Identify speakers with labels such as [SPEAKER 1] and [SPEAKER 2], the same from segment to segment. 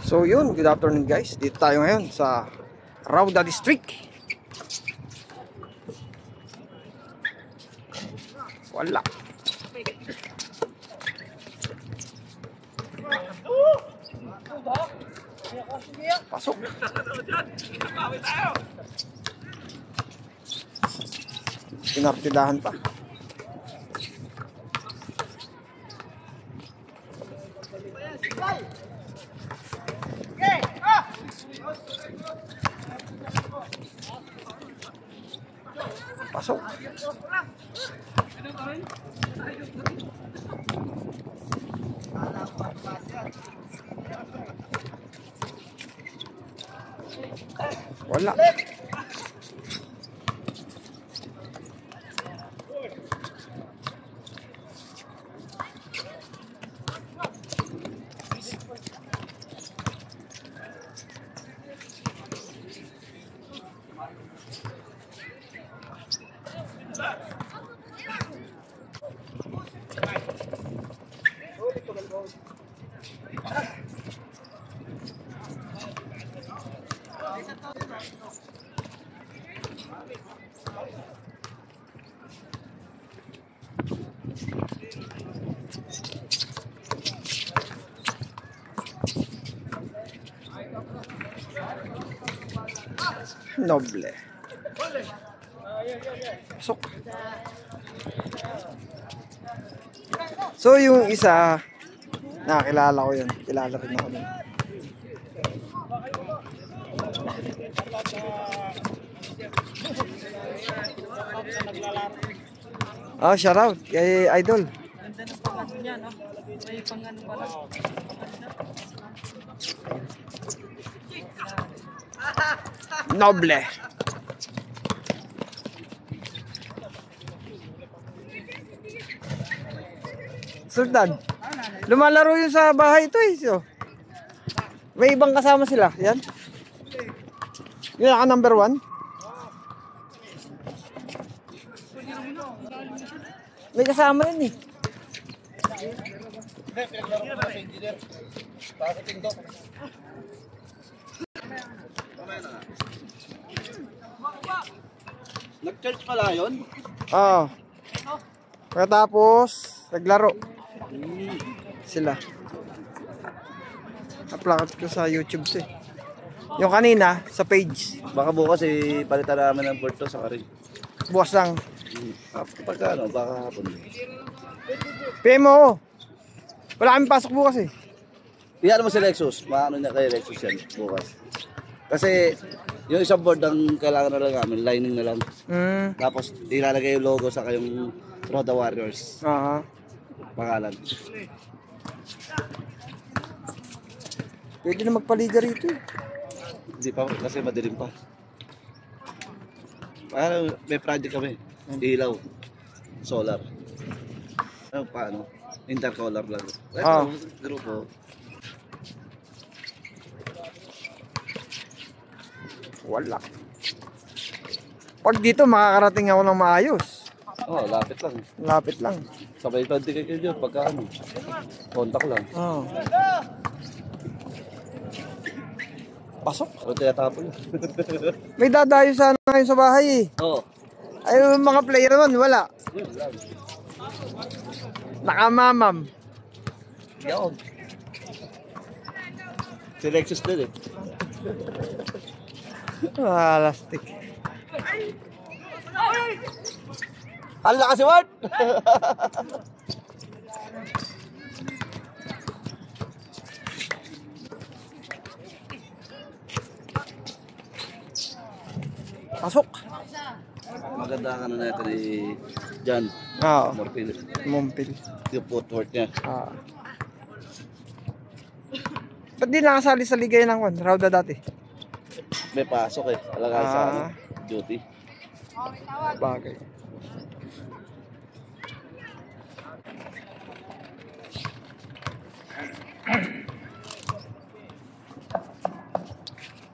[SPEAKER 1] So yun, good afternoon guys. Dito tayo ngayon sa Rauda District. Wala. Pasok. Pinartidahan pa. Pasok. Wala. Noble. Pasok. So yung isa, nakakilala ko yun. Kilala rin ako nun. Oh, shout out kay Idol.
[SPEAKER 2] Ganda ng pangano niya, no? May pangano pala.
[SPEAKER 1] Noble. Sultan. Lumalaro yun sa bahay ito eh. So, may ibang kasama sila. Yan. Yun ako number 1. May kasama yun eh.
[SPEAKER 3] Nag-church pala yun?
[SPEAKER 1] Oo. Pagkatapos, naglaro. Sila. Upload ko sa YouTube to eh. Yung kanina, sa page.
[SPEAKER 3] Baka bukas palitan namin ng board to sa karin.
[SPEAKER 1] Bukas lang.
[SPEAKER 3] Pagka ano, baka hapon.
[SPEAKER 1] PM mo. Wala kami pasok bukas eh.
[SPEAKER 3] Iyan mo si Lexus. Maano niya kay Lexus yan bukas. Kasi yung isang board ang kailangan na lang namin, lining na lang. Tapos ilalagay yung logo sa kayong Roda Warriors.
[SPEAKER 1] Aha.
[SPEAKER 3] Pangalan.
[SPEAKER 1] Pwede na magpaliga rito eh.
[SPEAKER 3] Hindi pa kasi madilim pa. May project kami. Ilaw. Solar. Ano paano? Intercolor lang. Ito, grupo.
[SPEAKER 1] Wala. Pag dito makakarating ako ng maayos.
[SPEAKER 3] Oh, lapit lang.
[SPEAKER 1] Lapit lang.
[SPEAKER 3] Sabay 20 kayo pagka ano. Contact lang.
[SPEAKER 1] Oo. Pasok.
[SPEAKER 3] O tinatapon.
[SPEAKER 1] May dadayo sana ngayon sa bahay eh.
[SPEAKER 3] Oo.
[SPEAKER 1] Ay, yung mga player naman, wala. Nakamamam.
[SPEAKER 3] Yaw. Si Lexus din eh.
[SPEAKER 1] Lastik.
[SPEAKER 3] Hala kasi Ward!
[SPEAKER 1] Pasok.
[SPEAKER 3] Maganda ka na natin John.
[SPEAKER 1] Oo.
[SPEAKER 3] Morpil.
[SPEAKER 1] Mumpil.
[SPEAKER 3] Yung footwork niya.
[SPEAKER 1] Ba't di nakasali sa ligay ng Rauda dati?
[SPEAKER 3] May pasok eh. Alagay sa duty.
[SPEAKER 1] Bagay.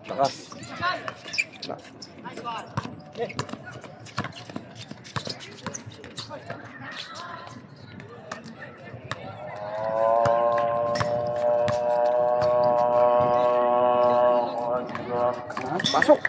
[SPEAKER 3] Takas.
[SPEAKER 1] Pasok.